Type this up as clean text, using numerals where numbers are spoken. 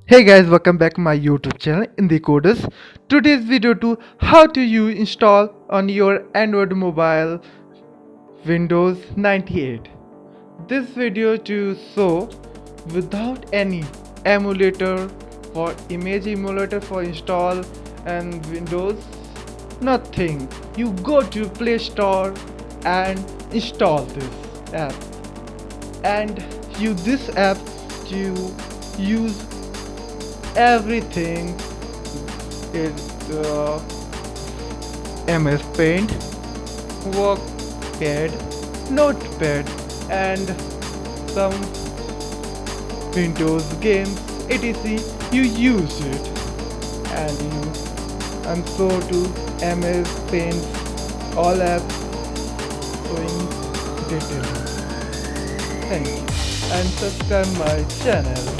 Hey guys, welcome back to my YouTube channel Indicoderz. Today's video to how to you install on your Android mobile Windows 98. This video to show without any emulator for image emulator for install and Windows nothing. You go to Play Store and install this app and use this app to use everything is MS Paint, Workpad, Notepad, and some Windows games, etc. You use it, and I'm so to MS Paint all apps showing detail. Thank you, and subscribe my channel.